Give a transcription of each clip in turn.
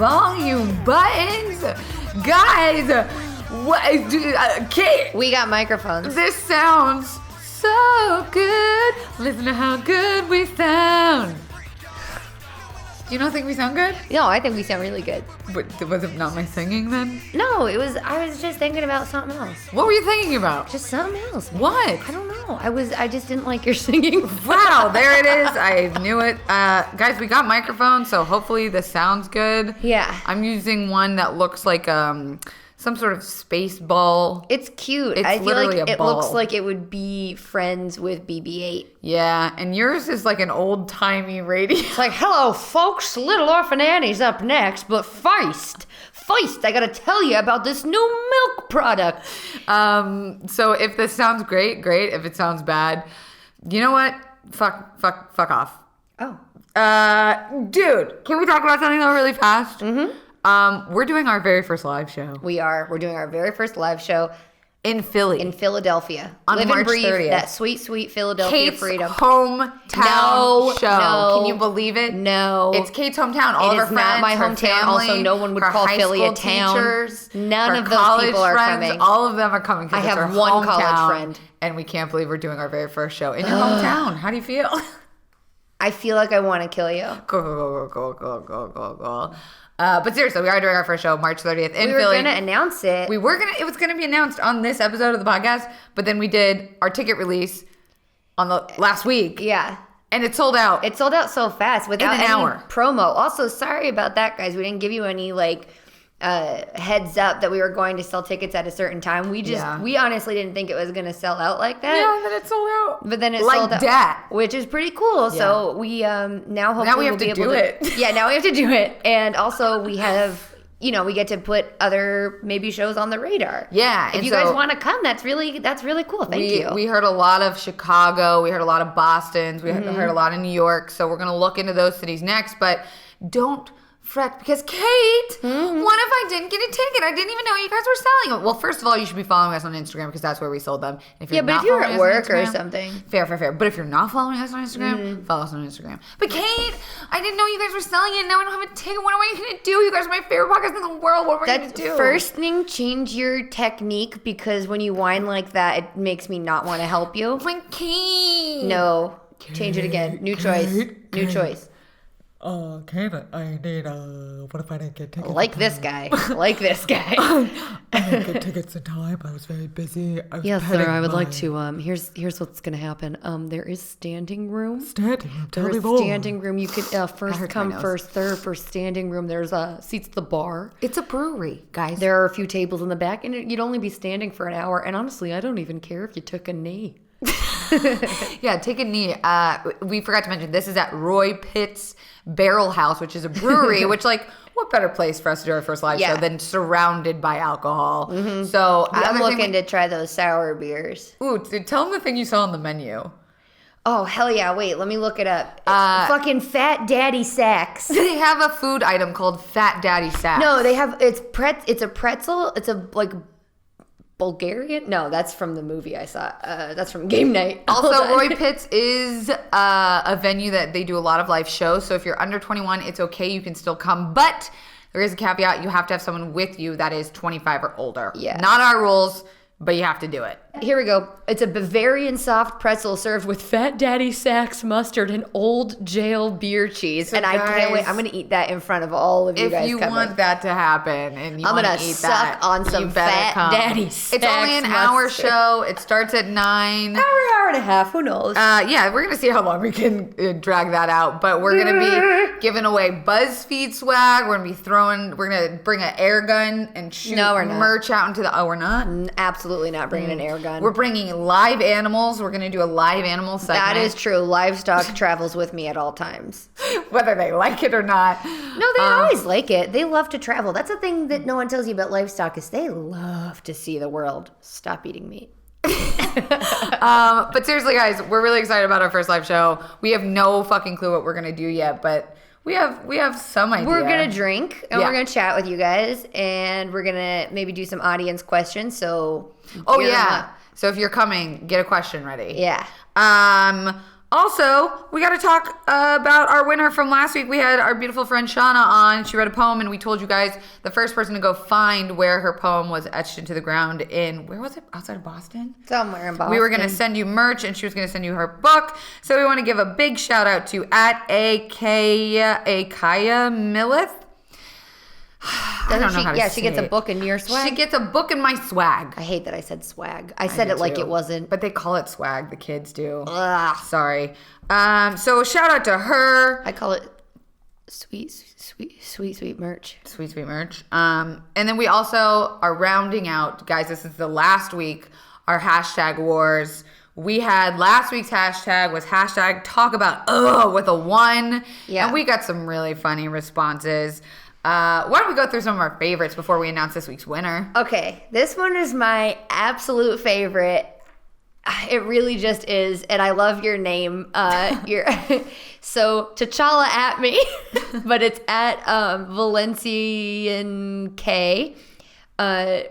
volume buttons. Guys, what, Kate. We got microphones. This sounds so good. Listen to how good we sound. Do you not think we sound good? No, I think we sound really good. But was it not my singing then? No, I was just thinking about something else. What were you thinking about? Just something else. Man. What? I don't know. I just didn't like your singing. Wow, there it is. I knew it. Guys, we got microphones, so hopefully this sounds good. Yeah. I'm using one that looks like some sort of space ball. It's cute. It's I feel literally like a it ball. looks like it would be friends with BB-8. Yeah, and yours is like an old-timey radio. It's like, hello, folks. Little Orphan Annie's up next, but Feist, I gotta tell you about this new milk product. So if this sounds great. If it sounds bad, you know what? Fuck off. Oh. Dude, can we talk about something though really fast? Mm-hmm. We're doing our very first live show. We're doing our very first live show in Philly. in Philadelphia. On Live March and breathe 30th. that sweet, sweet Philadelphia Kate's freedom. hometown show. No. Can you believe it? No. It's Kate's hometown. All It of her is not friends, my her hometown. family, Also, no one would her call high Philly a school town. teachers, None her of those college people are friends, coming. All of them are coming. I it's have our one college hometown, friend. and we can't believe we're doing our very first show in your hometown. How do you feel? I feel like I want to kill you. Go. But seriously, we are doing our first show March 30th in Philly. We were going to announce it. It was gonna be announced on this episode of the podcast, but then we did our ticket release on the last week. Yeah. And it sold out. It sold out so fast without In an any hour. promo. Also, sorry about that, guys. We didn't give you any heads up that we were going to sell tickets at a certain time. We honestly didn't think it was going to sell out like that. Yeah, and then it sold out. But then it like sold out, that, which is pretty cool. So we now hopefully now we have we'll to be do able it. to. Yeah, now we have to do it, and also we have. We get to put other maybe shows on the radar. Yeah, if you guys want to come, that's really cool. Thank you. We heard a lot of Chicago. We heard a lot of Boston's. We heard a lot of New York. So we're gonna look into those cities next. But don't fret, because Kate, what if I didn't get a ticket? I didn't even know you guys were selling them. Well, first of all, you should be following us on Instagram because that's where we sold them. If you're but not if you're following at us on work or Instagram- something. Fair. But if you're not following us on Instagram, follow us on Instagram. But Kate, I didn't know you guys were selling it. Now I don't have a ticket. What am I going to do? You guys are my favorite podcast in the world. What am I going to do? First thing, change your technique, because when you whine like that, it makes me not want to help you. Like, Kate. No, change it again. New choice. New choice. Kate, I need, what if I didn't get tickets? Like this guy. Like this guy. I didn't get tickets in time. I was very busy. Yes, sir. I would like to. Here's what's gonna happen. There is standing room. Standing room. Tell There me is more. standing room. You could first hurts come, my nose. first serve for standing room. There's seats at the bar. It's a brewery, guys. There are a few tables in the back, and you'd only be standing for an hour. And honestly, I don't even care if you took a knee. Yeah, take a knee. We forgot to mention, this is at Roy Pitz Barrel House, which is a brewery, which, like, what better place for us to do our first live show than surrounded by alcohol? So I'm looking to try those sour beers. Ooh, tell them the thing you saw on the menu. Oh, hell yeah. Wait, let me look it up. Fucking Fat Daddy Sacks. They have a food item called Fat Daddy Sack. No, they have, it's a pretzel. It's a, like, Bulgarian? No, that's from the movie I saw. That's from Game Night. Also, Roy Pitz is a venue that they do a lot of live shows. So if you're under 21, it's okay. You can still come. But there is a caveat. You have to have someone with you that is 25 or older. Yeah. Not our rules, but you have to do it. Here we go. It's a Bavarian soft pretzel served with Fat Daddy Sacks mustard and old jail beer cheese. So and I can't wait. guys, I'm going to eat that in front of all of you guys. If you coming. want that to happen and you I'm want to gonna eat suck that, on some you better Fat come. Daddy It's only an Sacks hour mustard. show. It starts at 9. Hour and a half. Who knows? Yeah, we're going to see how long we can drag that out. But we're going to be giving away BuzzFeed swag. We're going to bring an air gun and shoot merch out into the... Oh, we're not? Absolutely not bringing an air gun. We're bringing live animals. We're going to do a live animal segment. That is true. Livestock travels with me at all times. Whether they like it or not. No, they always like it. They love to travel. That's the thing that no one tells you about livestock is they love to see the world. Stop eating meat. But seriously, guys, we're really excited about our first live show. We have no fucking clue what we're going to do yet, but we have some idea. We're going to drink, and Yeah. we're going to chat with you guys, and we're going to maybe do some audience questions. So, Oh, gear them yeah. up. So if you're coming, get a question ready. Yeah. Also, we got to talk about our winner from last week. We had our beautiful friend Shauna on. She read a poem, and we told you guys the first person to go find where her poem was etched into the ground in, where was it? Outside of Boston? Somewhere in Boston. We were going to send you merch, and she was going to send you her book. So we want to give a big shout out to @Akaya Millith. I don't know how to say she gets a book in your swag. She gets a book in my swag. I hate that I said swag. I said it like it wasn't. But they call it swag. The kids do. Ugh. Sorry. So shout out to her. I call it sweet merch. Sweet merch. And then we also are rounding out, guys, this is the last week, our hashtag wars. We had last week's hashtag was hashtag talk about with a 1. Yeah. And we got some really funny responses. Why don't we go through some of our favorites before we announce this week's winner? Okay, this one is my absolute favorite. It really just is, and I love your name. So T'Challa at me, but it's at Valencian K.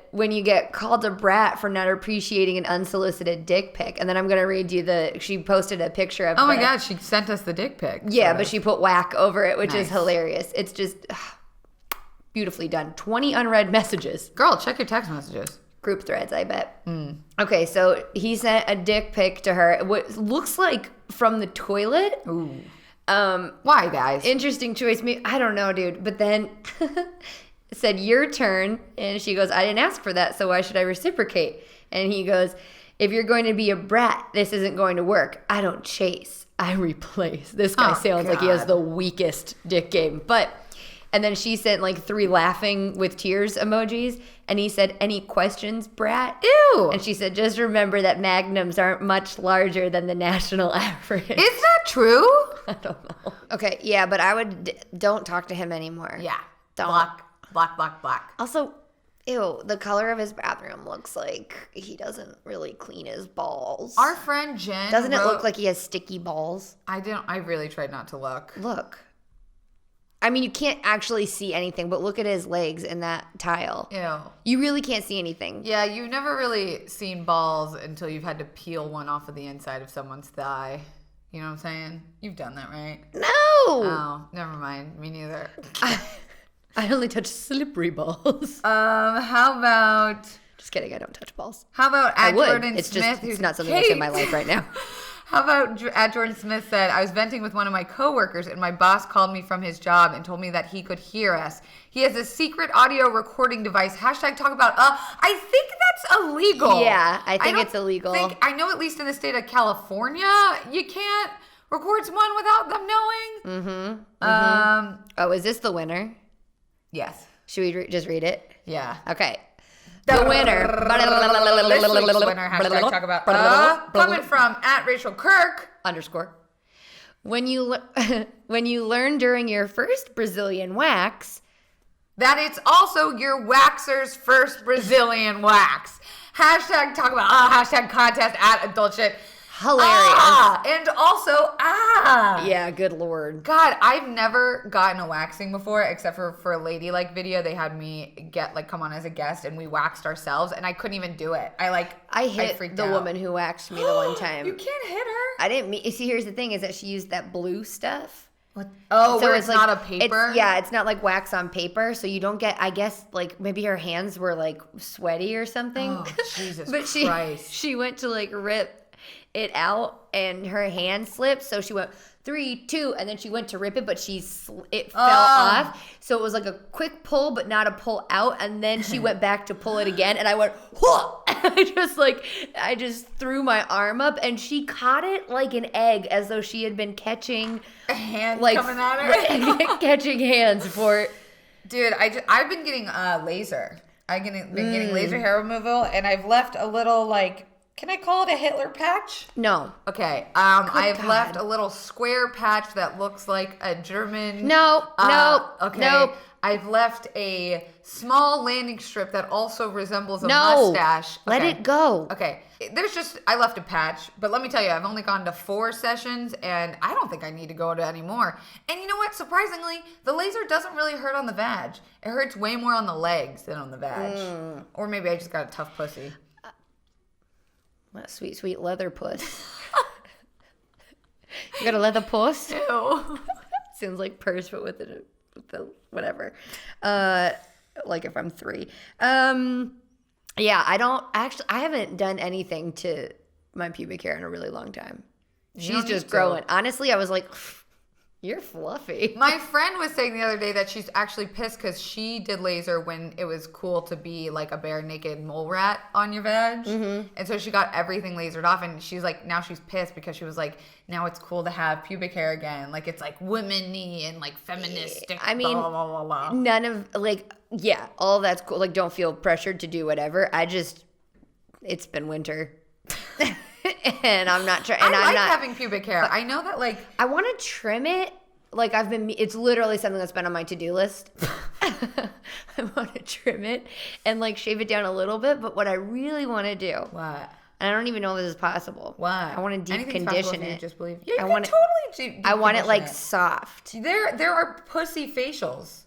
When you get called a brat for not appreciating an unsolicited dick pic, and then I'm gonna read you she posted a picture of. Oh my God, she sent us the dick pic. Yeah, but she put whack over it, which is Nice. hilarious. It's just beautifully done. 20 unread messages. Girl, check your text messages. Group threads, I bet. Okay, so he sent a dick pic to her. What looks like from the toilet. Ooh. Why, guys? Interesting choice. I don't know, dude. But then it said, your turn. And she goes, I didn't ask for that, so why should I reciprocate? And he goes, if you're going to be a brat, this isn't going to work. I don't chase. I replace. This guy sounds like he has the weakest dick game. And then she sent like 3 laughing with tears emojis. And he said, any questions, brat? Ew. And she said, just remember that magnums aren't much larger than the national average. Is that true? I don't know. Okay, yeah, but don't talk to him anymore. Yeah. Don't. Black. Also, ew, the color of his bathroom looks like he doesn't really clean his balls. Our friend Jen Doesn't it look like he has sticky balls? I really tried not to look. Look. I mean, you can't actually see anything, but look at his legs in that tile. Ew. You really can't see anything. Yeah, you've never really seen balls until you've had to peel one off of the inside of someone's thigh. You know what I'm saying? You've done that, right? No! Oh, never mind. Me neither. I only touch slippery balls. How about... Just kidding, I don't touch balls. How about I would. Jordan It's Smith? just, who's it's not something that's in my life right now. How about at Jordan Smith said, I was venting with one of my coworkers and my boss called me from his job and told me that he could hear us. He has a secret audio recording device. Hashtag talk about, I think that's illegal. Yeah, I think it's illegal. I know at least in the state of California, you can't record someone without them knowing. Oh, is this the winner? Yes. Should we just read it? Yeah. Okay. The winner. This week's winner, hashtag talk about, coming from at Rachel Kirk. _ When you learn during your first Brazilian wax that it's also your waxer's first Brazilian wax. Hashtag talk about, hashtag contest at adult shit. hilarious. And also, Yeah, good lord. God, I've never gotten a waxing before, except for a Ladylike video. They had me come on as a guest, and we waxed ourselves, and I couldn't even do it. I hit freaked the out. woman who waxed me the one time. You can't hit her. I didn't mean. See, here's the thing: is that she used that blue stuff. What? Oh, So where it's like, not a paper? It's not like wax on paper, so you don't get. I guess like maybe her hands were like sweaty or something. Oh, Jesus But Christ. she went to like rip it out, and her hand slipped, so she went 3, 2, and then she went to rip it, but it fell off. So it was like a quick pull, but not a pull out, and then she went back to pull it again, and I went, whoa! I just threw my arm up, and she caught it like an egg, as though she had been catching Hands coming at her. catching hands for it. Dude, I've been getting laser. I've been getting laser hair removal, and I've left a little can I call it a Hitler patch? No. Okay. I've God. left a little square patch that looks like a German. No. Okay. Nope. I've left a small landing strip that also resembles a No. mustache. Let Okay. it go. Okay. I left a patch, but let me tell you, I've only gone to 4 sessions, and I don't think I need to go to any more. And you know what? Surprisingly, the laser doesn't really hurt on the vag. It hurts way more on the legs than on the vag. Or maybe I just got a tough pussy. What sweet, sweet leather puss. You got a leather purse? Ew. Sounds like purse, but with the whatever. Like if I'm 3. Yeah, I haven't done anything to my pubic hair in a really long time. She's just growing. Honestly, I was like, you're fluffy. My friend was saying the other day that she's actually pissed because she did laser when it was cool to be like a bare naked mole rat on your veg. And so she got everything lasered off, and she's like, now she's pissed because she was like, now it's cool to have pubic hair again. Like it's like women-y and like feministic. I mean, blah, blah, blah, blah. none of like, yeah, all that's cool. Like, don't feel pressured to do whatever. It's been winter. And I'm not trying. I like having pubic hair. I know that like I want to trim it. Like it's literally something that's been on my to-do list. I want to trim it and like shave it down a little bit. But what I really want to do, what? And I don't even know if this is possible. What? I want to deep Anything's condition possible if it. you just believe. Yeah, I want totally deep I want it like condition soft. There are pussy facials.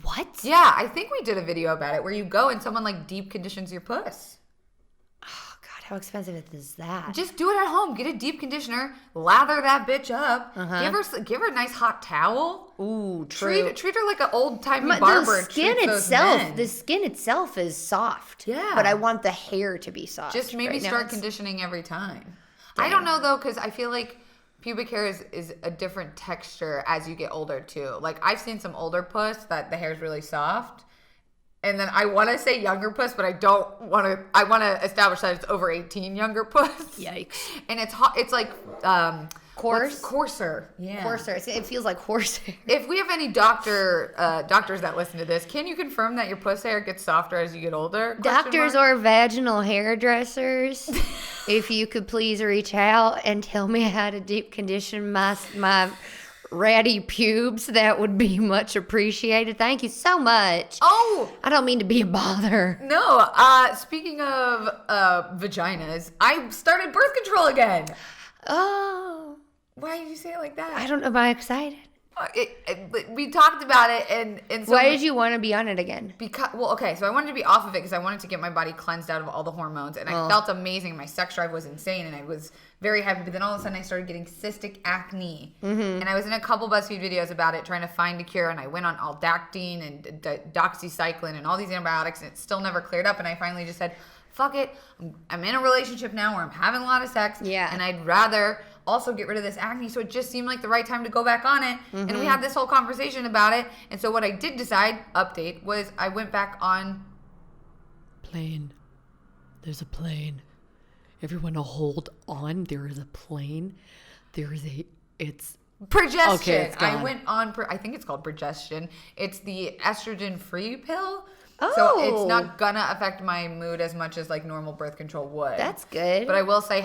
What? Yeah, I think we did a video about it where you go and someone like deep conditions your puss. Oh God, how expensive is that? Just do it at home. Get a deep conditioner, lather that bitch up. Give her a nice hot towel. Ooh, true. Treat her like an old timey barber. The skin itself is soft. Yeah, but I want the hair to be soft. Just maybe right start conditioning every time. Dang. I don't know though, because I feel like pubic hair is a different texture as you get older too. Like I've seen some older puss that the hair is really soft. And then I want to say younger puss, but I don't want to. I want to establish that it's over 18 younger puss. Yikes! And it's hot. It's like coarser. Yeah, coarser. It feels like horsehair. If we have any doctors that listen to this, can you confirm that your puss hair gets softer as you get older? Doctors or vaginal hairdressers, if you could please reach out and tell me how to deep condition my ratty pubes, that would be much appreciated. Thank you so much. Oh, I don't mean to be a bother. No. Speaking of vaginas, I started birth control again. Oh, why did you say it like that? I don't know. Am I excited? We talked about it, and so why did you want to be on it again? So I wanted to be off of it because I wanted to get my body cleansed out of all the hormones, and I felt amazing. My sex drive was insane, and I was very happy. But then all of a sudden, I started getting cystic acne, and I was in a couple BuzzFeed videos about it, trying to find a cure. And I went on aldactine and doxycycline and all these antibiotics, and it still never cleared up. And I finally just said, "Fuck it, I'm in a relationship now where I'm having a lot of sex, and I'd rather also get rid of this acne." So it just seemed like the right time to go back on it. And we had this whole conversation about it. And so what I did decide, was I went back on plane. There's a plane. Everyone hold on. There is a plane. It's progestin. Okay, it's gone. I went on, I think it's called progestin. It's the estrogen-free pill. Oh. So it's not gonna affect my mood as much as like normal birth control would. That's good. But I will say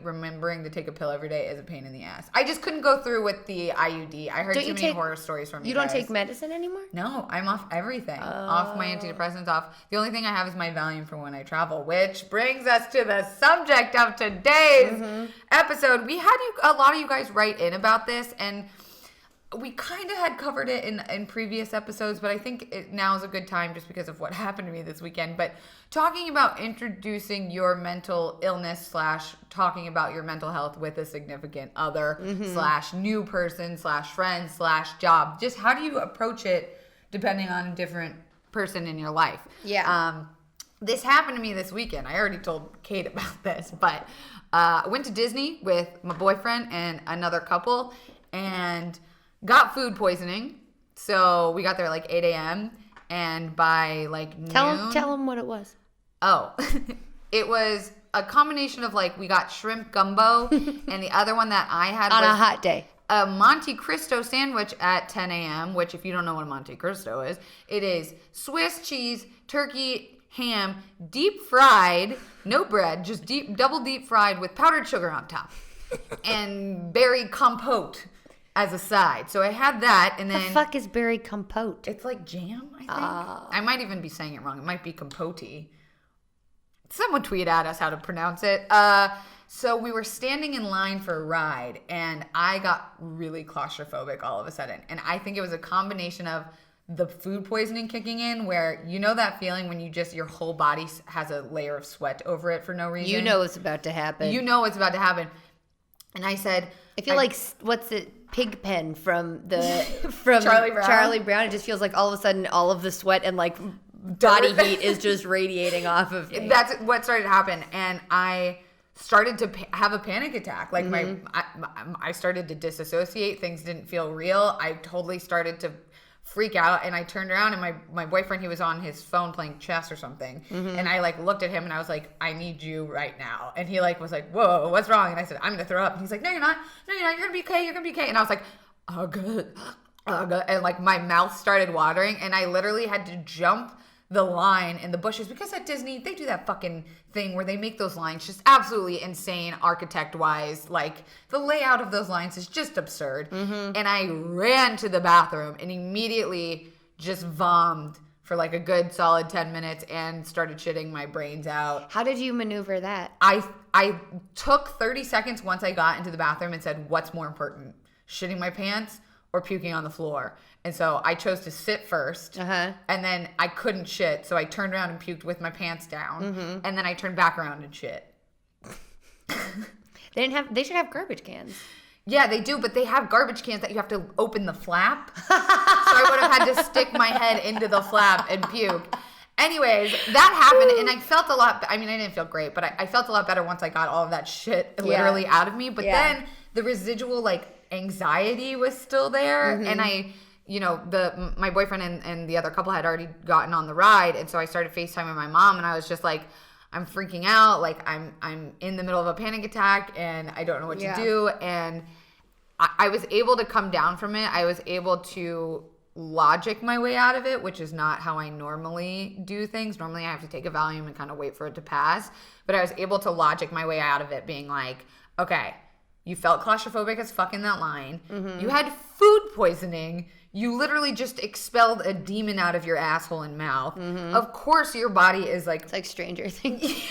remembering to take a pill every day is a pain in the ass. I just couldn't go through with the IUD. I heard too many horror stories from you guys. You don't take medicine anymore? No, I'm off everything. Off my antidepressants, off. The only thing I have is my Valium for when I travel, which brings us to the subject of today's episode. We had a lot of you guys write in about this, and we kind of had covered it in previous episodes, but I think now is a good time just because of what happened to me this weekend. But talking about introducing your mental illness / talking about your mental health with a significant other / new person / friend / job. Just how do you approach it depending on a different person in your life? Yeah. This happened to me this weekend. I already told Kate about this, but I went to Disney with my boyfriend and another couple, and got food poisoning. So we got there like 8 a.m. and by like noon. Tell them what it was. Oh, it was a combination of like we got shrimp gumbo and the other one that I had on was a hot day. A Monte Cristo sandwich at 10 a.m., which if you don't know what a Monte Cristo is, it is Swiss cheese, turkey, ham, deep fried, no bread, just double deep fried with powdered sugar on top and berry compote as a side. So I had that, and then the fuck is berry compote? It's like jam, I think. I might even be saying it wrong. It might be compote. Someone tweet at us how to pronounce it. So we were standing in line for a ride, and I got really claustrophobic all of a sudden. And I think it was a combination of the food poisoning kicking in, where you know that feeling when your whole body has a layer of sweat over it for no reason. You know it's about to happen. You know it's about to happen. And I said, I feel like, what's it, Pigpen from Charlie Brown. It just feels like all of a sudden all of the sweat and like body heat is just radiating off of me. That's what started to happen. And I started to have a panic attack. Like I started to disassociate. Things didn't feel real. I totally started to freak out, and I turned around, and my boyfriend, he was on his phone playing chess or something, and I like looked at him and I was like, I need you right now. And he like was like, whoa, what's wrong? And I said, I'm gonna throw up. And he's like, no you're not, you're gonna be okay. And I was like, oh good, and like my mouth started watering, and I literally had to jump the line in the bushes, because at Disney they do that fucking thing where they make those lines just absolutely insane architect wise. Like the layout of those lines is just absurd. And I ran to the bathroom and immediately just vommed for like a good solid 10 minutes and started shitting my brains out. How did you maneuver that? I took 30 seconds once I got into the bathroom and said, what's more important, shitting my pants or puking on the floor? And so I chose to sit first, and then I couldn't shit, so I turned around and puked with my pants down, and then I turned back around and shit. They should have garbage cans. Yeah, they do, but they have garbage cans that you have to open the flap. So I would have had to stick my head into the flap and puke. Anyways, that happened, and I felt a lot, I didn't feel great, but I felt a lot better once I got all of that shit literally out of me. But then the residual, like, anxiety was still there, and my boyfriend and the other couple had already gotten on the ride, and so I started FaceTiming my mom, and I was just like, I'm freaking out, like I'm in the middle of a panic attack, and I don't know what to do. And I was able to come down from it. I was able to logic my way out of it, which is not how I normally do things. Normally I have to take a Valium and kind of wait for it to pass, but I was able to logic my way out of it, being like, okay, you felt claustrophobic as fuck in that line. You had food poisoning. You literally just expelled a demon out of your asshole and mouth. Of course your body is like... It's like Stranger Things.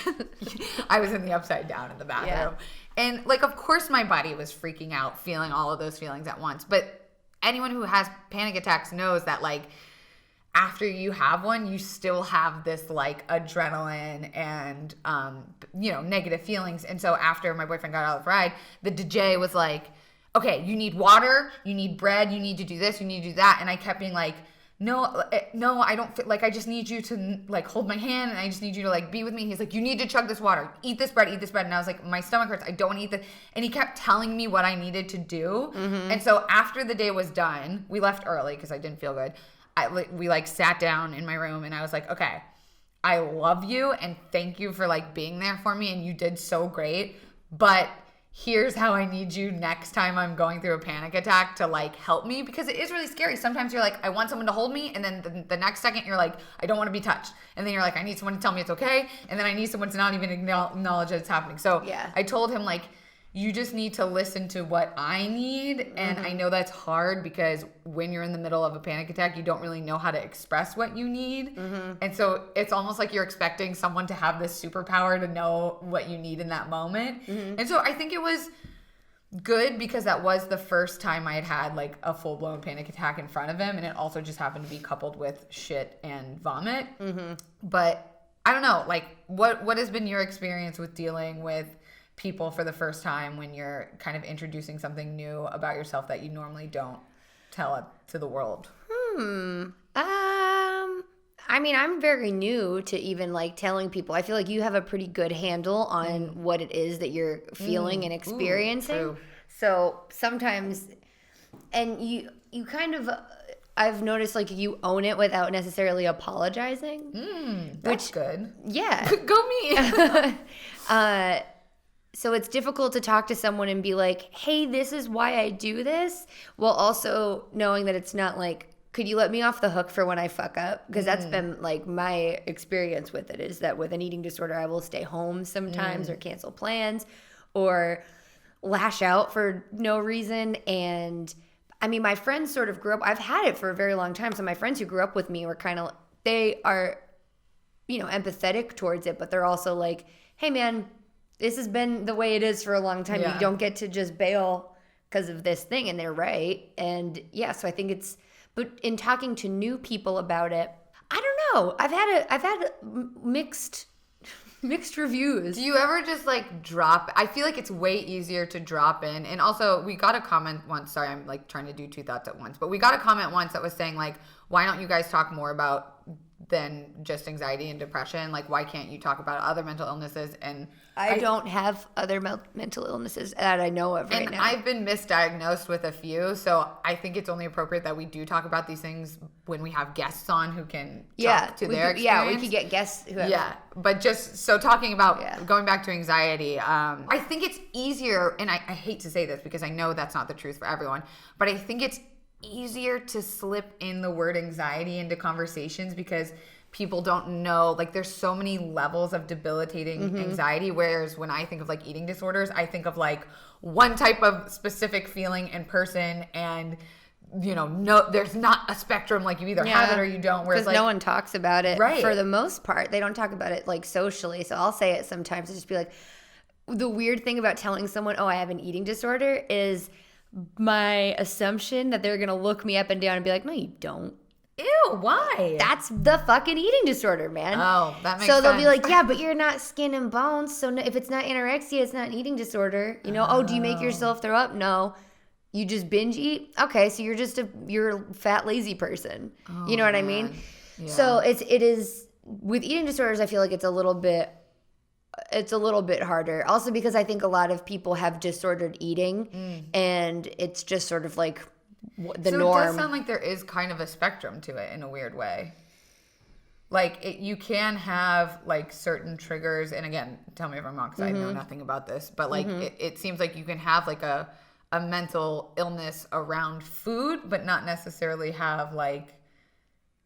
I was in the upside down in the bathroom. And like, of course my body was freaking out, feeling all of those feelings at once. But anyone who has panic attacks knows that like, after you have one, you still have this like adrenaline and, negative feelings. And so after my boyfriend got out of the ride, the DJ was like, okay, you need water, you need bread, you need to do this, you need to do that. And I kept being like, no, I don't feel like, I just need you to like hold my hand, and I just need you to like be with me. He's like, you need to chug this water, eat this bread. And I was like, my stomach hurts, I don't want to eat this. And he kept telling me what I needed to do. And so after the day was done, we left early because I didn't feel good. We like sat down in my room, and I was like, okay, I love you and thank you for like being there for me, and you did so great, but here's how I need you next time I'm going through a panic attack to like help me, because it is really scary. Sometimes you're like, I want someone to hold me, and then the next second you're like, I don't want to be touched, and then you're like, I need someone to tell me it's okay, and then I need someone to not even acknowledge that it's happening. So I told him like, you just need to listen to what I need. And I know that's hard because when you're in the middle of a panic attack, you don't really know how to express what you need. And so it's almost like you're expecting someone to have this superpower to know what you need in that moment. And so I think it was good because that was the first time I had like a full-blown panic attack in front of him. And it also just happened to be coupled with shit and vomit. But I don't know, like what has been your experience with dealing with people for the first time when you're kind of introducing something new about yourself that you normally don't tell it to the world? I'm very new to even like telling people. I feel like you have a pretty good handle on what it is that you're feeling and experiencing. True. So sometimes, and you kind of, I've noticed like you own it without necessarily apologizing. That's good. Yeah. Go me. So it's difficult to talk to someone and be like, hey, this is why I do this, while also knowing that it's not like, could you let me off the hook for when I fuck up? Because that's been like my experience with it, is that with an eating disorder, I will stay home sometimes or cancel plans or lash out for no reason. And I mean, my friends sort of grew up, I've had it for a very long time. So my friends who grew up with me were kind of, they are, empathetic towards it, but they're also like, hey man, this has been the way it is for a long time. You don't get to just bail because of this thing. And they're right. And so I think but in talking to new people about it, I don't know. I've had mixed Mixed reviews. Do you ever just like drop? I feel like it's way easier to drop in. And also, we got a comment once. Sorry, I'm like trying to do two thoughts at once. But we got a comment once that was saying like, why don't you guys talk more about than just anxiety and depression? Like, why can't you talk about other mental illnesses? And I don't have other mental illnesses that I know of right and now. I've been misdiagnosed with a few, so I think it's only appropriate that we do talk about these things when we have guests on who can talk to their experience. Yeah, we could get guests who have... Yeah, but just so talking about going back to anxiety, I think it's easier, and I hate to say this because I know that's not the truth for everyone, but I think it's easier to slip in the word anxiety into conversations because people don't know, like there's so many levels of debilitating anxiety, whereas when I think of like eating disorders, I think of like one type of specific feeling in person, and no, there's not a spectrum, like you either have it or you don't, whereas because like, no one talks about it right. For the most part. They don't talk about it like socially, so I'll say it sometimes and just be like, the weird thing about telling someone, oh, I have an eating disorder, is my assumption that they're gonna look me up and down and be like, no, you don't. Ew, why? That's the fucking eating disorder, man. Oh, that makes sense. So they'll sense. be like, yeah, but you're not skin and bones. So no, if it's not anorexia, it's not an eating disorder. Oh, do you make yourself throw up? No. You just binge eat? Okay, so you're a fat, lazy person. Oh, you know what I mean? Yeah. So it is, with eating disorders, I feel like it's a little bit harder. Also because I think a lot of people have disordered eating, and it's just sort of like the norm. It does sound like there is kind of a spectrum to it in a weird way. Like you can have like certain triggers, and again, tell me if I'm wrong because I know nothing about this, but like it seems like you can have like a mental illness around food, but not necessarily have like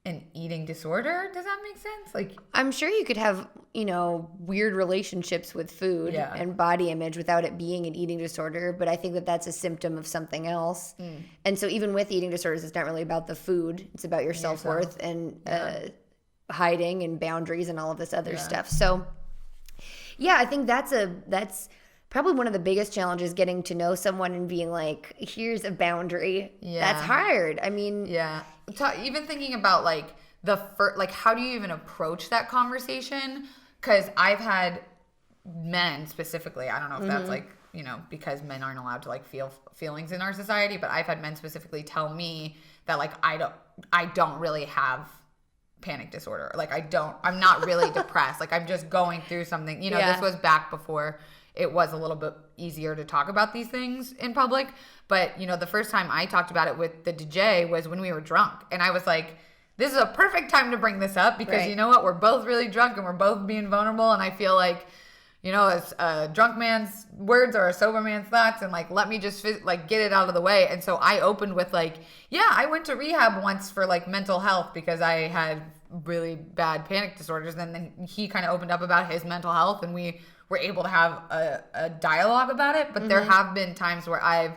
an eating disorder. Does that make sense? Like, I'm sure you could have, weird relationships with food and body image without it being an eating disorder, but I think that that's a symptom of something else. And so even with eating disorders, it's not really about the food. It's about your self-worth and hiding and boundaries and all of this other stuff. So yeah, I think that's probably one of the biggest challenges, getting to know someone and being like, here's a boundary. Yeah. That's hard. I mean, even thinking about like how do you even approach that conversation? Because I've had men specifically, I don't know if that's like, because men aren't allowed to like feel feelings in our society, but I've had men specifically tell me that like I don't really have panic disorder. Like I'm not really depressed. Like I'm just going through something. This was back before it was a little bit easier to talk about these things in public. But, the first time I talked about it with the DJ was when we were drunk. And I was like, this is a perfect time to bring this up because you know what? We're both really drunk and we're both being vulnerable. And I feel like, as a drunk man's words are a sober man's thoughts. And like, let me just get it out of the way. And so I opened with like, I went to rehab once for like mental health because I had really bad panic disorders. And then he kind of opened up about his mental health, and we were able to have a dialogue about it. But there have been times where I've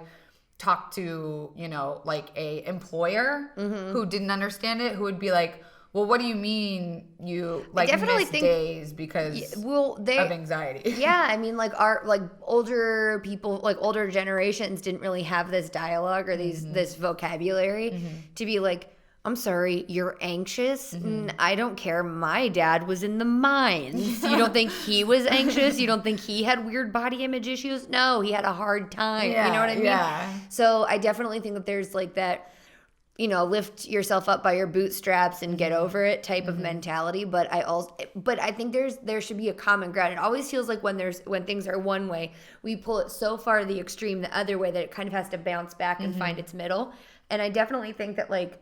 talked to, like a employer who didn't understand it, who would be like, well, what do you mean you like miss days because of anxiety? Yeah, I mean, like our older people, like older generations didn't really have this dialogue or this vocabulary to be like, I'm sorry, you're anxious? I don't care. My dad was in the mines. You don't think he was anxious? You don't think he had weird body image issues? No, he had a hard time. You know what I mean? Yeah. So I definitely think that there's like that, lift yourself up by your bootstraps and get over it type of mentality. But I think there should be a common ground. It always feels like when things are one way, we pull it so far the extreme the other way that it kind of has to bounce back and find its middle. And I definitely think that like,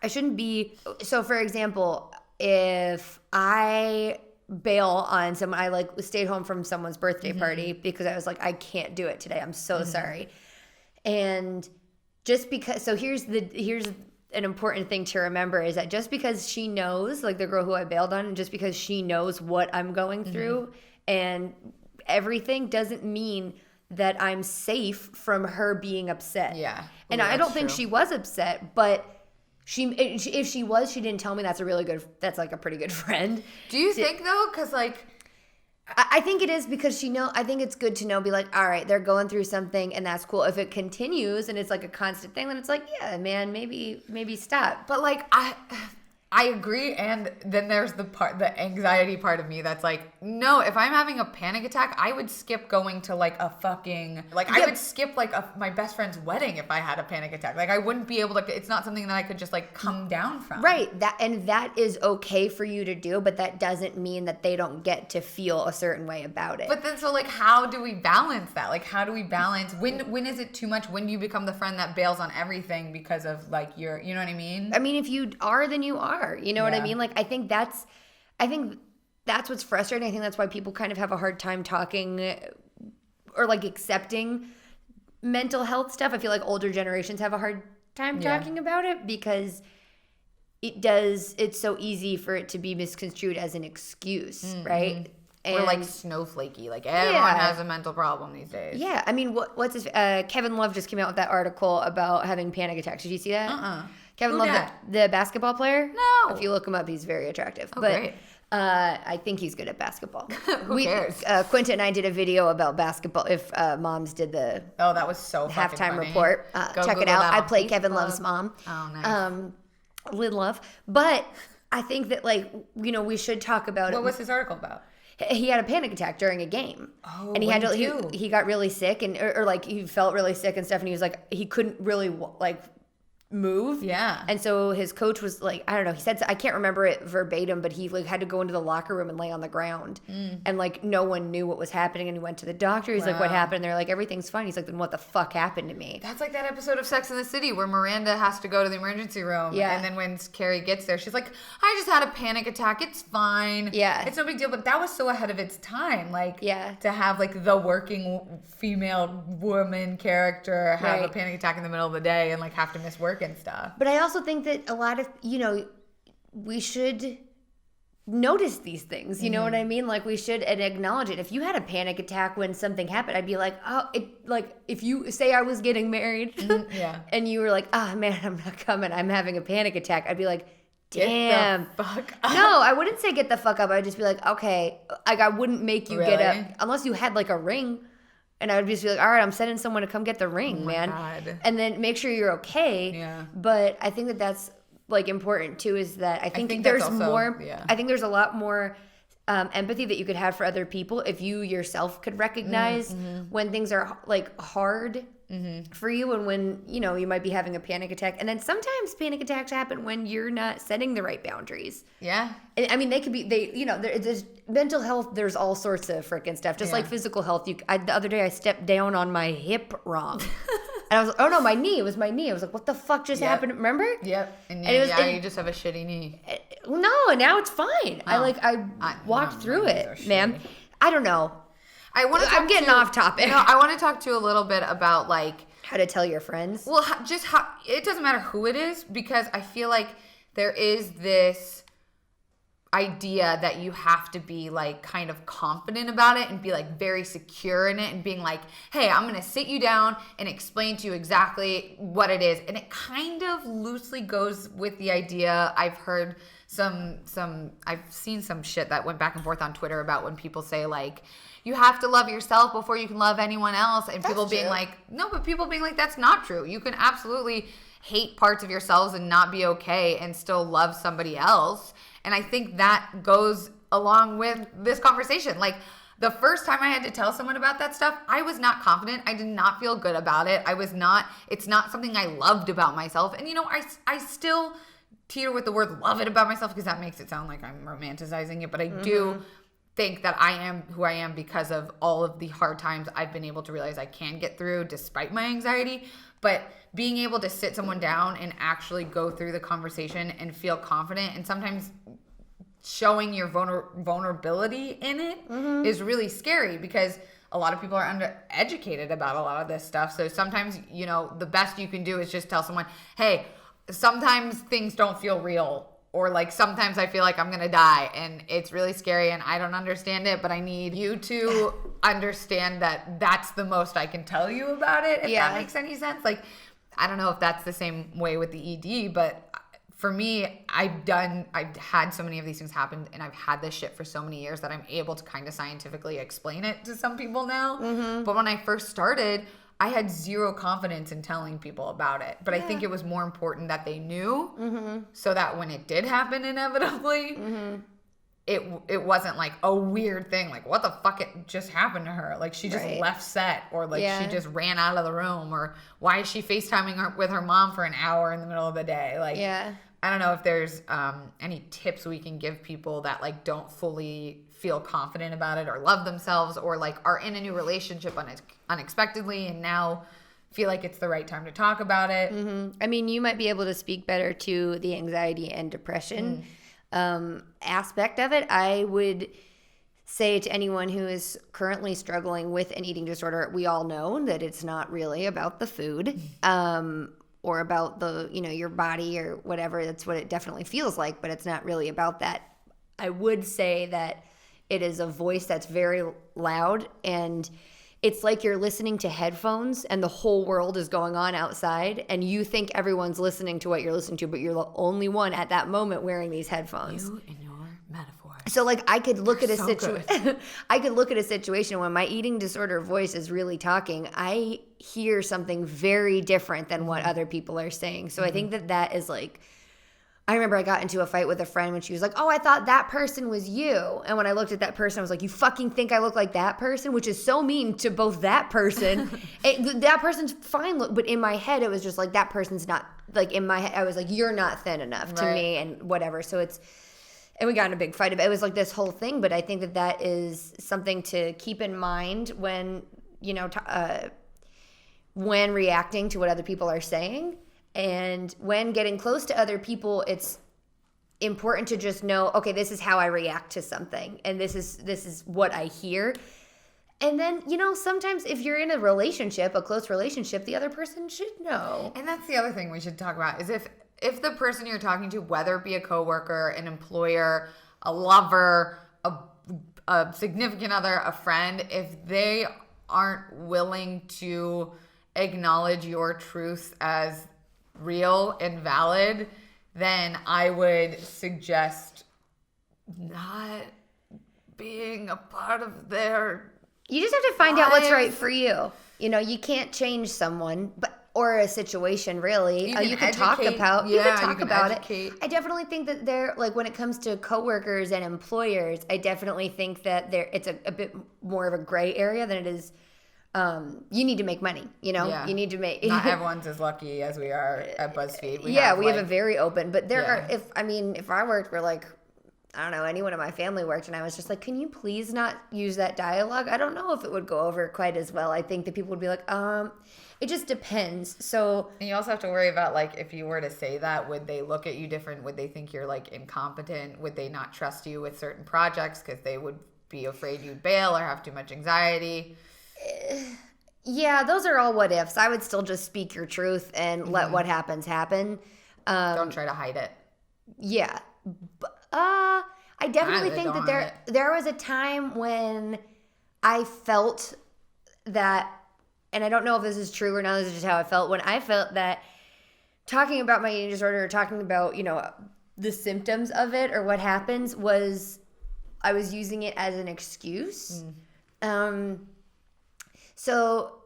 I shouldn't be. So, for example, if I bail on someone, I like stayed home from someone's birthday party because I was like, I can't do it today. I'm so sorry. And just because, so here's an important thing to remember is that just because she knows, like the girl who I bailed on, and just because she knows what I'm going through and everything doesn't mean that I'm safe from her being upset. Yeah. And I don't think she was upset, but if she was, she didn't tell me. That's like a pretty good friend. Do you think though? Because like, I think it is because I think it's good to know, be like, all right, they're going through something and that's cool. If it continues and it's like a constant thing, then it's like, yeah, man, maybe stop. But like, I agree. And then there's the anxiety part of me that's like, no, if I'm having a panic attack, I would skip going to like a fucking, like I would skip like my best friend's wedding if I had a panic attack. Like I wouldn't be able to, it's not something that I could just like come down from. Right. That is okay for you to do, but that doesn't mean that they don't get to feel a certain way about it. But then so like how do we balance that? Like how do we balance, when is it too much? When do you become the friend that bails on everything because of like your, you know what I mean? I mean, if you are, then you are. You know what I mean? Like I think that's what's frustrating. I think that's why people kind of have a hard time talking or like accepting mental health stuff. I feel like older generations have a hard time talking about it because it's so easy for it to be misconstrued as an excuse, right? Or like snowflakey. Like everyone has a mental problem these days. Yeah. I mean, what's his, Kevin Love just came out with that article about having panic attacks. Did you see that? Kevin Love, the basketball player? No. If you look him up, he's very attractive. Oh, but great. I think he's good at basketball. Who cares? Quinta and I did a video about basketball. If moms did the that was so fucking halftime funny. report, check it out. I play Kevin Love's mom. Oh, nice. Lynn Love. But I think that we should talk about it. What was his article about? He had a panic attack during a game. Oh, and he got really sick and or like he felt really sick and stuff, and he was like he couldn't really like move. Yeah. And so his coach was like, I don't know, he said, I can't remember it verbatim, but he like had to go into the locker room and lay on the ground. And like no one knew what was happening, and he went to the doctor. He's like, what happened? And they're like, everything's fine. He's like, then what the fuck happened to me? That's like that episode of Sex and the City where Miranda has to go to the emergency room. Yeah. And then when Carrie gets there, she's like, I just had a panic attack. It's fine. Yeah. It's no big deal. But that was so ahead of its time. Like, yeah. To have like the working female woman character have a Right. panic attack in the middle of the day and like have to miss work and stuff. But I also think that a lot of, we should notice these things. You know what I mean? Like we should and acknowledge it. If you had a panic attack when something happened, I'd be like, if you say I was getting married and you were like, man, I'm not coming, I'm having a panic attack, I'd be like, damn. Get the fuck up. No, I wouldn't say get the fuck up. I'd just be like, okay. Like I wouldn't make you get Really? up unless you had like a ring. And I would just be like, all right, I'm sending someone to come get the ring, man. God. And then make sure you're okay. Yeah. But I think that that's like important too, is that I think there's that's also, more, yeah. I think there's a lot more empathy that you could have for other people if you yourself could recognize when things are like hard for you and when, you might be having a panic attack. And then sometimes panic attacks happen when you're not setting the right boundaries. Yeah. And, I mean, they could be, there's mental health, there's all sorts of freaking stuff. Just like physical health. The other day I stepped down on my hip wrong. And I was like, oh no, my knee. It was my knee. I was like, what the fuck just happened? Remember? Yep. And you just have a shitty knee. No, and now it's fine. I walked through it, man. I don't know. I'm getting off topic. No, I want to talk to you a little bit about like how to tell your friends. Well, just how it doesn't matter who it is, because I feel like there is this idea that you have to be like kind of confident about it and be like very secure in it and being like, hey, I'm going to sit you down and explain to you exactly what it is. And it kind of loosely goes with the idea. I've heard I've seen some shit that went back and forth on Twitter about when people say like, you have to love yourself before you can love anyone else. And people being like, no, but people being like, that's not true. You can absolutely hate parts of yourselves and not be okay and still love somebody else. And I think that goes along with this conversation. Like the first time I had to tell someone about that stuff, I was not confident. I did not feel good about it. It's not something I loved about myself. And I still teeter with the word love it about myself because that makes it sound like I'm romanticizing it. But I do think that I am who I am because of all of the hard times I've been able to realize I can get through despite my anxiety. But being able to sit someone down and actually go through the conversation and feel confident, and sometimes showing your vulnerability in it is really scary because a lot of people are undereducated about a lot of this stuff. So sometimes, the best you can do is just tell someone, hey, sometimes things don't feel real. Or like sometimes I feel like I'm going to die and it's really scary and I don't understand it, but I need you to understand that that's the most I can tell you about it, if that makes any sense. Like, I don't know if that's the same way with the ED, but for me, I've had so many of these things happen and I've had this shit for so many years that I'm able to kind of scientifically explain it to some people now. But when I first started, I had zero confidence in telling people about it. But I think it was more important that they knew so that when it did happen inevitably, it wasn't like a weird thing. Like, what the fuck just happened to her? Like, she just left set, or like she just ran out of the room, or why is she FaceTiming with her mom for an hour in the middle of the day? Like, I don't know if there's any tips we can give people that like don't fully feel confident about it or love themselves, or like are in a new relationship unexpectedly and now feel like it's the right time to talk about it. I mean, you might be able to speak better to the anxiety and depression aspect of it. I would say to anyone who is currently struggling with an eating disorder, we all know that it's not really about the food or about the, your body or whatever. That's what it definitely feels like, but it's not really about that. I would say that it is a voice that's very loud, and it's like you're listening to headphones and the whole world is going on outside, and you think everyone's listening to what you're listening to, but you're the only one at that moment wearing these headphones. You and your metaphors. So like I could look at a situation I could look at a situation when my eating disorder voice is really talking. I hear something very different than what other people are saying. So I think that is like, I remember I got into a fight with a friend when she was like, oh, I thought that person was you. And when I looked at that person, I was like, you fucking think I look like that person? Which is so mean to both that person. That person's fine. But in my head, it was just like, that person's not, like in my head, I was like, you're not thin enough to me and whatever. So and we got in a big fight about it. It was like this whole thing. But I think that is something to keep in mind when, when reacting to what other people are saying. And when getting close to other people, it's important to just know, okay, this is how I react to something, and this is what I hear. And then, sometimes if you're in a relationship, a close relationship, the other person should know. And that's the other thing we should talk about is if the person you're talking to, whether it be a coworker, an employer, a lover, a significant other, a friend, if they aren't willing to acknowledge your truth as real and valid, then I would suggest not being a part of their You just have to find out what's right for you. You can't change someone, or a situation really. You can talk about it. I definitely think that when it comes to coworkers and employers, I definitely think that it's a bit more of a gray area than it is. You need to make money, you need to make. Not everyone's as lucky as we are at BuzzFeed. We have a very open, but there are, if I worked where I don't know, anyone in my family worked and I was just like, can you please not use that dialogue? I don't know if it would go over quite as well. I think that people would be like, it just depends. So. And you also have to worry about if you were to say that, would they look at you different? Would they think you're incompetent? Would they not trust you with certain projects because they would be afraid you'd bail or have too much anxiety? Yeah, those are all what ifs. I would still just speak your truth and let what happens happen. Don't try to hide it. Yeah. I definitely think that there was a time when I felt that, and I don't know if this is true or not, this is just how I felt, when I felt that talking about my eating disorder or talking about, the symptoms of it or what happens was I was using it as an excuse. So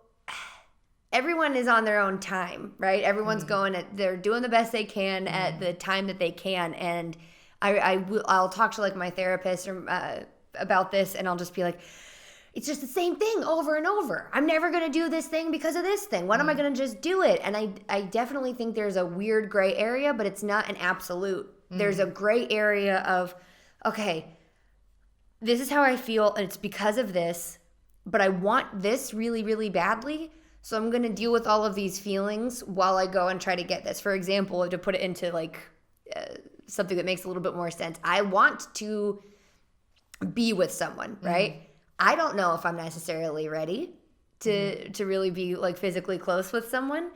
everyone is on their own time, right? Everyone's they're doing the best they can at the time that they can. And I'll talk to my therapist about this, and I'll just be like, it's just the same thing over and over. I'm never going to do this thing because of this thing. When am I going to just do it? And I definitely think there's a weird gray area, but it's not an absolute. There's a gray area of, okay, this is how I feel, and it's because of this. But I want this really, really badly, so I'm going to deal with all of these feelings while I go and try to get this. For example, to put it into something that makes a little bit more sense, I want to be with someone, right? I don't know if I'm necessarily ready to really be physically close with someone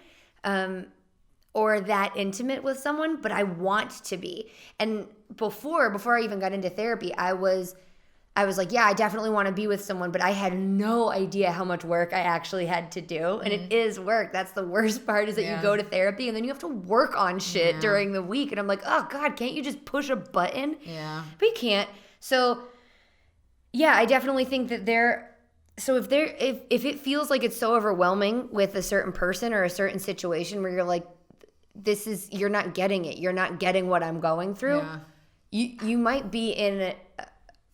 or that intimate with someone, but I want to be. And before I even got into therapy, I was like, yeah, I definitely want to be with someone, but I had no idea how much work I actually had to do. And it is work. That's the worst part, is that you go to therapy and then you have to work on shit during the week. And I'm like, oh God, can't you just push a button? Yeah. But you can't. So yeah, I definitely think that if it feels like it's so overwhelming with a certain person or a certain situation where you're like, you're not getting it. You're not getting what I'm going through. Yeah. You might be in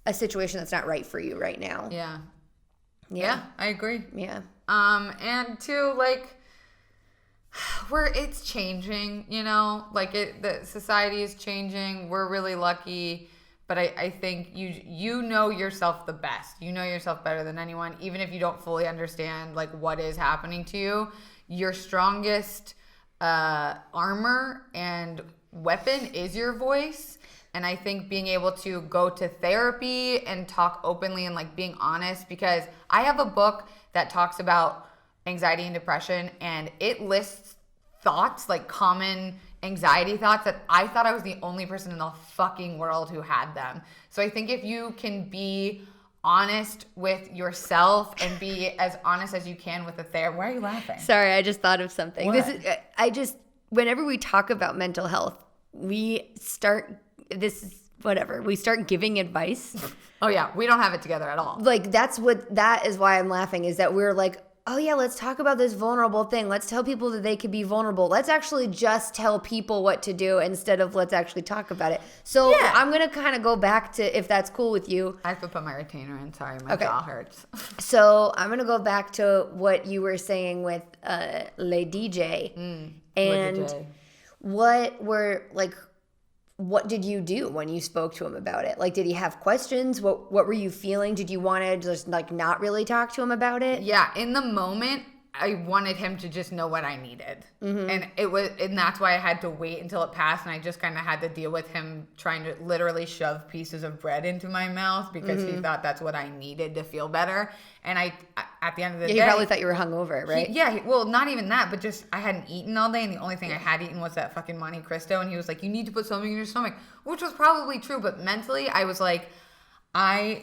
a situation that's not right for you right now. Yeah, I agree. Yeah. And two, like, it's changing, you know, like the society is changing. We're really lucky, but I think you know yourself the best. You know yourself better than anyone, even if you don't fully understand like what is happening to you. Your strongest armor and weapon is your voice. And I think being able to go to therapy and talk openly and like being honest, because I have a book that talks about anxiety and depression, and it lists thoughts, like common anxiety thoughts, that I thought I was the only person in the fucking world who had them. So I think if you can be honest with yourself and be as honest as you can with a therapist. Why are you laughing? Sorry, I just thought of something. What? Whenever we talk about mental health, we start giving advice. Oh yeah, we don't have it together at all. Like that is why I'm laughing, is that we're like, oh yeah, let's talk about this vulnerable thing. Let's tell people that they could be vulnerable. Let's actually just tell people what to do instead of let's actually talk about it. So yeah. I'm going to kind of go back to, if that's cool with you. I have to put my retainer in. Sorry, my jaw hurts. So I'm going to go back to what you were saying with Le DJ. And what did you do when you spoke to him about it? Like, did he have questions? What were you feeling? Did you want to just like not really talk to him about it? Yeah, in the moment, I wanted him to just know what I needed. And that's why I had to wait until it passed, and I just kind of had to deal with him trying to literally shove pieces of bread into my mouth because he thought that's what I needed to feel better. And at the end of the day, he probably thought you were hungover, right? Well, not even that, but just I hadn't eaten all day, and the only thing I had eaten was that fucking Monte Cristo, and he was like, you need to put something in your stomach, which was probably true, but mentally I was like, I'll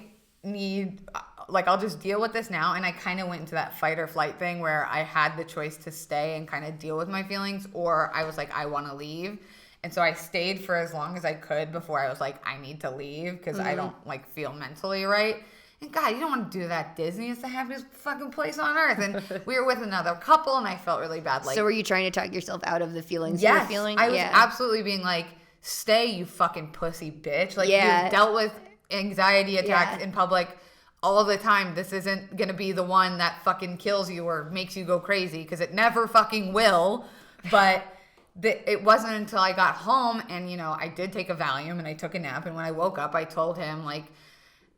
just deal with this now. And I kind of went into that fight or flight thing where I had the choice to stay and kind of deal with my feelings, or I was like, I want to leave. And so I stayed for as long as I could before I was like, I need to leave because I don't like feel mentally right. And God, you don't want to do that at Disney. It's the happiest fucking place on earth. And we were with another couple, and I felt really bad. Like, so were you trying to talk yourself out of the feelings you were feeling? I was absolutely being like, stay, you fucking pussy bitch. Like, you've dealt with anxiety attacks in public all the time. This isn't going to be the one that fucking kills you or makes you go crazy, because it never fucking will. But it wasn't until I got home and, you know, I did take a Valium and I took a nap. And when I woke up, I told him, like,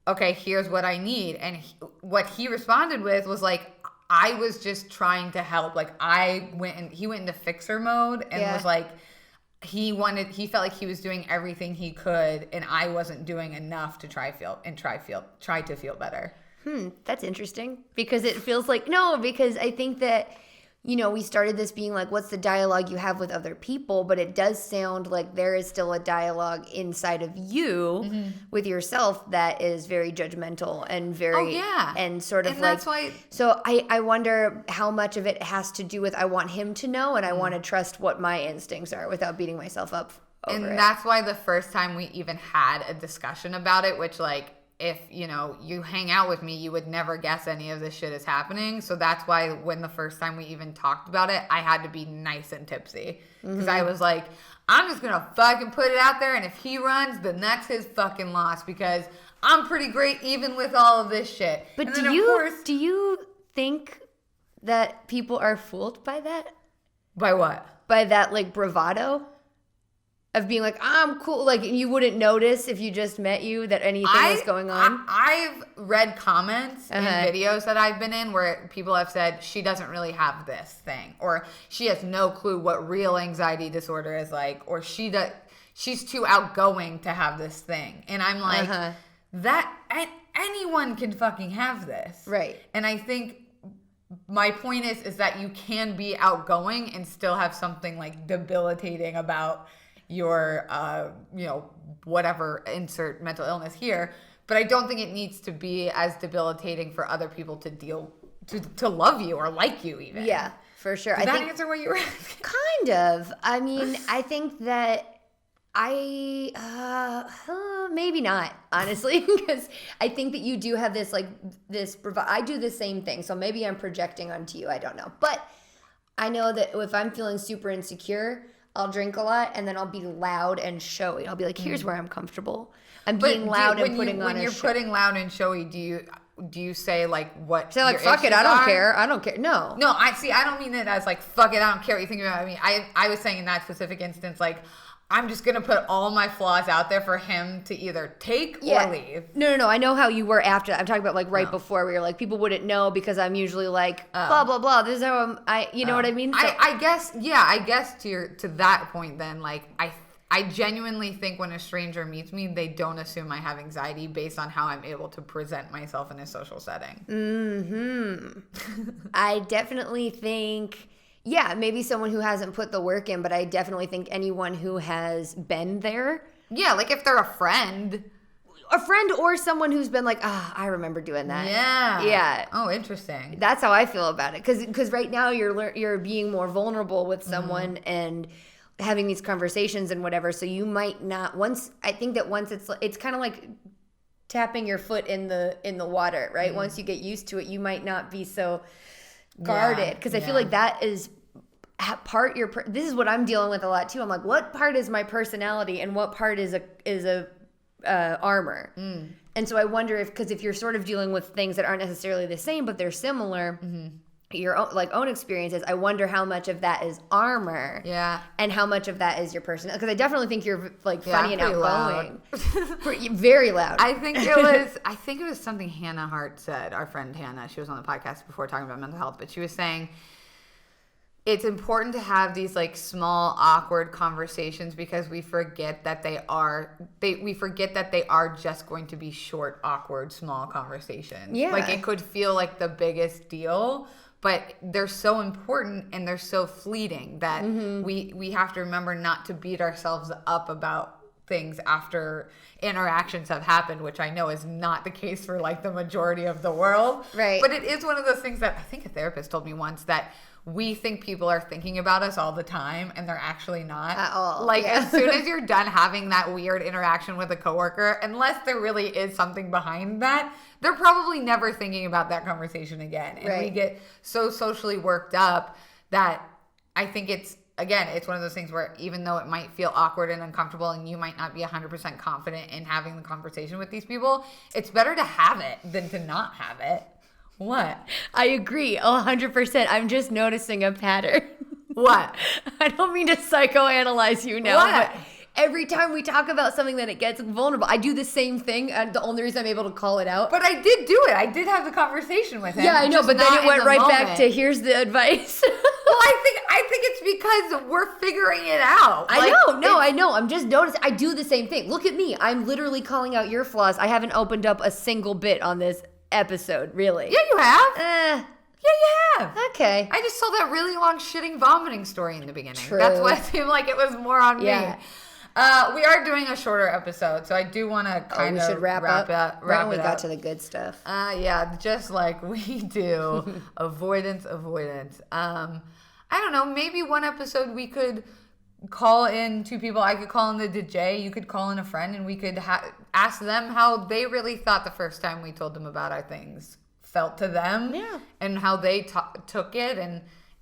okay, here's what I need. And what he responded with was like, I was just trying to help. Like, he went into fixer mode and was like, he felt like he was doing everything he could, and I wasn't doing enough to try to feel better. That's interesting, because it feels like, because I think that, you know, we started this being like, what's the dialogue you have with other people? But it does sound like there is still a dialogue inside of you with yourself that is very judgmental and very, and sort of, and like, that's why. So I wonder how much of it has to do with, I want him to know, and I want to trust what my instincts are without beating myself up over it. And that's why the first time we even had a discussion about it, which, like, if, you know, you hang out with me, you would never guess any of this shit is happening. So that's why when the first time we even talked about it, I had to be nice and tipsy. Because I was like, I'm just going to fucking put it out there. And if he runs, then that's his fucking loss, because I'm pretty great even with all of this shit. But do you think that people are fooled by that? By what? By that, like, bravado? Of being like, I'm cool. Like, you wouldn't notice if you just met you that anything was going on? I've read comments in videos that I've been in where people have said, she doesn't really have this thing. Or she has no clue what real anxiety disorder is like. Or she's too outgoing to have this thing. And I'm like, anyone can fucking have this. Right. And I think my point is that you can be outgoing and still have something like debilitating about your, you know, whatever, insert mental illness here. But I don't think it needs to be as debilitating for other people to love you or like you even. Yeah, for sure. Did that answer what you were asking? Kind of. I mean, I think that maybe not, honestly, because I think that you do have this, like, I do the same thing. So maybe I'm projecting onto you. I don't know. But I know that if I'm feeling super insecure, I'll drink a lot, and then I'll be loud and showy. I'll be like, here's where I'm comfortable. I'm being loud and putting on a show. When you're putting loud and showy, do you say like what? Say like, fuck it, I don't care. I don't care. No. No, I don't mean it as like, fuck it, I don't care what you think about me. I was saying in that specific instance, like, I'm just gonna put all my flaws out there for him to either take or leave. No. I know how you were after that. I'm talking about like right before, where you're like, people wouldn't know because I'm usually like blah blah blah. This is how you know what I mean? So, I guess to that point then, like I genuinely think when a stranger meets me, they don't assume I have anxiety based on how I'm able to present myself in a social setting. I definitely think, maybe someone who hasn't put the work in, but I definitely think anyone who has been there. Yeah, like if they're a friend or someone who's been like, I remember doing that. Yeah. Oh, interesting. That's how I feel about it. Because right now you're being more vulnerable with someone and having these conversations and whatever. So you might not I think that once it's kind of like tapping your foot in the water, right? Once you get used to it, you might not be so guarded. Because I feel like that is part this is what I'm dealing with a lot too. I'm like, what part is my personality and what part is a armor? And so I wonder if you're sort of dealing with things that aren't necessarily the same but they're similar, your own experiences, I wonder how much of that is armor, and how much of that is your personality. Because I definitely think you're like funny and outgoing, very loud. I think it was something Hannah Hart said. Our friend Hannah, she was on the podcast before talking about mental health, but she was saying it's important to have these like small awkward conversations because we forget that they are just going to be short, awkward, small conversations. Yeah. Like it could feel like the biggest deal, but they're so important and they're so fleeting that we have to remember not to beat ourselves up about things after interactions have happened, which I know is not the case for like the majority of the world. Right. But it is one of those things that I think a therapist told me once, that we think people are thinking about us all the time and they're actually not. At all. Like as soon as you're done having that weird interaction with a coworker, unless there really is something behind that, they're probably never thinking about that conversation again. And we get so socially worked up that I think it's one of those things where even though it might feel awkward and uncomfortable and you might not be 100% confident in having the conversation with these people, it's better to have it than to not have it. What? I agree 100%. I'm just noticing a pattern. What? I don't mean to psychoanalyze you now, but every time we talk about something that it gets vulnerable, I do the same thing. And the only reason I'm able to call it out. But I did do it. I did have the conversation with him. Yeah, I know, but then it went right back to here's the advice. Well, I think it's because we're figuring it out. I know. I'm just noticing. I do the same thing. Look at me. I'm literally calling out your flaws. I haven't opened up a single bit on this episode, really. Yeah, you have. Yeah, you have. Okay. I just told that really long shitting vomiting story in the beginning. True. That's why it seemed like it was more on me. We are doing a shorter episode, so I do want to we should wrap up. Right when we got to the good stuff. Just like we do. Avoidance. I don't know, maybe one episode we could call in two people. I could call in the DJ, you could call in a friend, and we could ask them how they really thought the first time we told them about our things felt to them, and how they took it,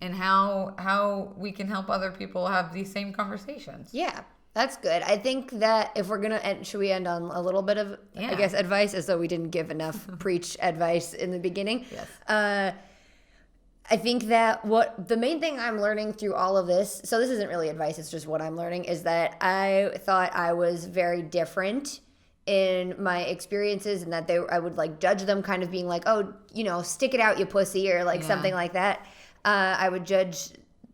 and how we can help other people have these same conversations. Yeah, that's good. I think that if we're gonna end, should we end on a little bit of I guess advice, as though we didn't give enough preach advice in the beginning. Yes. I think that the main thing I'm learning through all of this, so this isn't really advice, it's just what I'm learning, is that I thought I was very different in my experiences, and that I would like judge them, kind of being like, oh, stick it out, you pussy, or like something like that. I would judge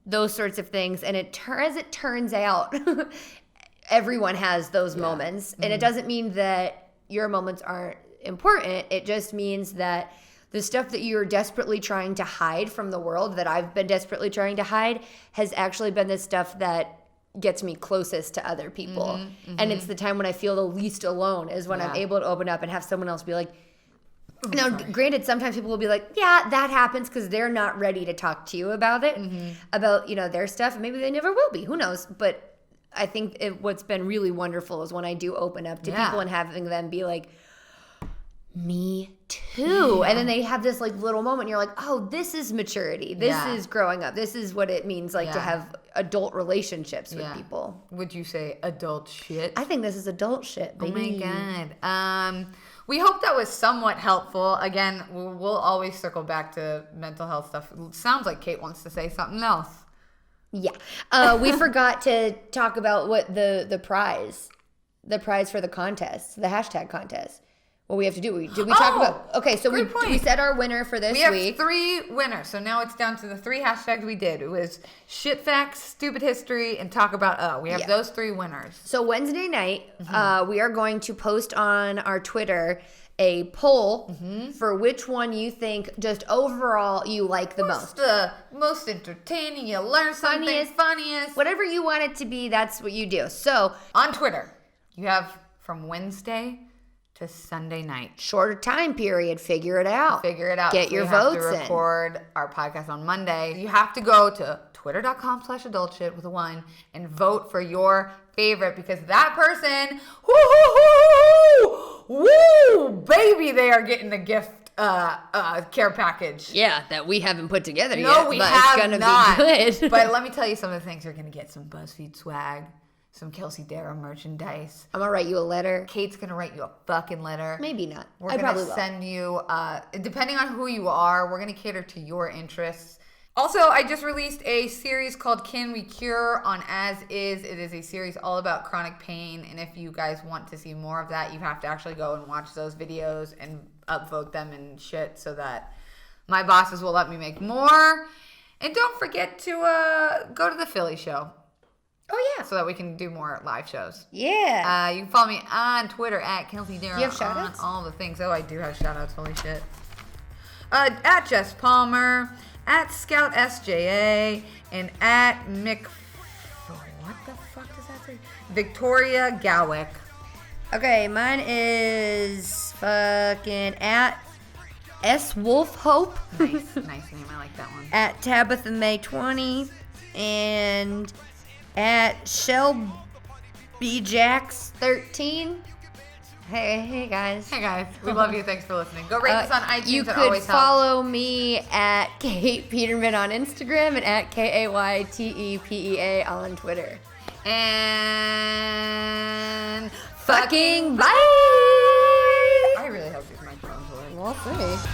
those sorts of things, and as it turns out, everyone has those moments, and it doesn't mean that your moments aren't important. It just means that the stuff that you're desperately trying to hide from the world, that I've been desperately trying to hide, has actually been the stuff that gets me closest to other people. And it's the time when I feel the least alone, is when I'm able to open up and have someone else be like, now, granted, sometimes people will be like, yeah, that happens, because they're not ready to talk to you about it, about, their stuff. Maybe they never will be. Who knows? But I think what's been really wonderful is when I do open up to people and having them be like, me too. And then they have this like little moment. And you're like, oh, this is maturity. This is growing up. This is what it means like to have adult relationships with people. Would you say adult shit? I think this is adult shit, baby. Oh my God. We hope that was somewhat helpful. Again, we'll always circle back to mental health stuff. It sounds like Kate wants to say something else. Yeah. We forgot to talk about what the prize for the contest, the hashtag contest. What we have to do. Did we talk about? Okay, so we set our winner for this week. We have 3 winners, so now it's down to the 3 hashtags we did. It was shit facts, stupid history, and talk about We have those 3 winners. So Wednesday night, we are going to post on our Twitter a poll for which one you think just overall you like the most. The most entertaining, you learn something, funniest. Whatever you want it to be, that's what you do. So on Twitter, you have from Wednesday to Sunday night. Shorter time period. Figure it out. Get your votes in. We have to record our podcast on Monday. You have to go to twitter.com/adultshit with a 1 and vote for your favorite because that person, woo, baby, they are getting a gift care package. Yeah, that we haven't put together yet. No, we have it's gonna not. Be good. But let me tell you some of the things you're going to get. Some BuzzFeed swag. Some Kelsey Darrow merchandise. I'm going to write you a letter. Kate's going to write you a fucking letter. Maybe not. We're going to send you, depending on who you are, we're going to cater to your interests. Also, I just released a series called Can We Cure on As Is. It is a series all about chronic pain. And if you guys want to see more of that, you have to actually go and watch those videos and upvote them and shit so that my bosses will let me make more. And don't forget to go to the Philly show. Oh, yeah. So that we can do more live shows. Yeah. You can follow me on Twitter at Kelsey Darrow. You have shout-outs? On all the things. Oh, I do have shout-outs. Holy shit. At Jess Palmer, at Scout SJA, and at what the fuck does that say? Victoria Galwick. Okay, mine is fucking at S Wolf Hope. Nice name. I like that one. At Tabitha May 20 and at Shell B Jacks 13. Hey guys. Hey guys, we love you. Thanks for listening. Go rate us on iTunes. You could follow me at Kate Peterman on Instagram and at KAYTEPEA on Twitter. And fucking bye. I really hope these microphones work. We'll see.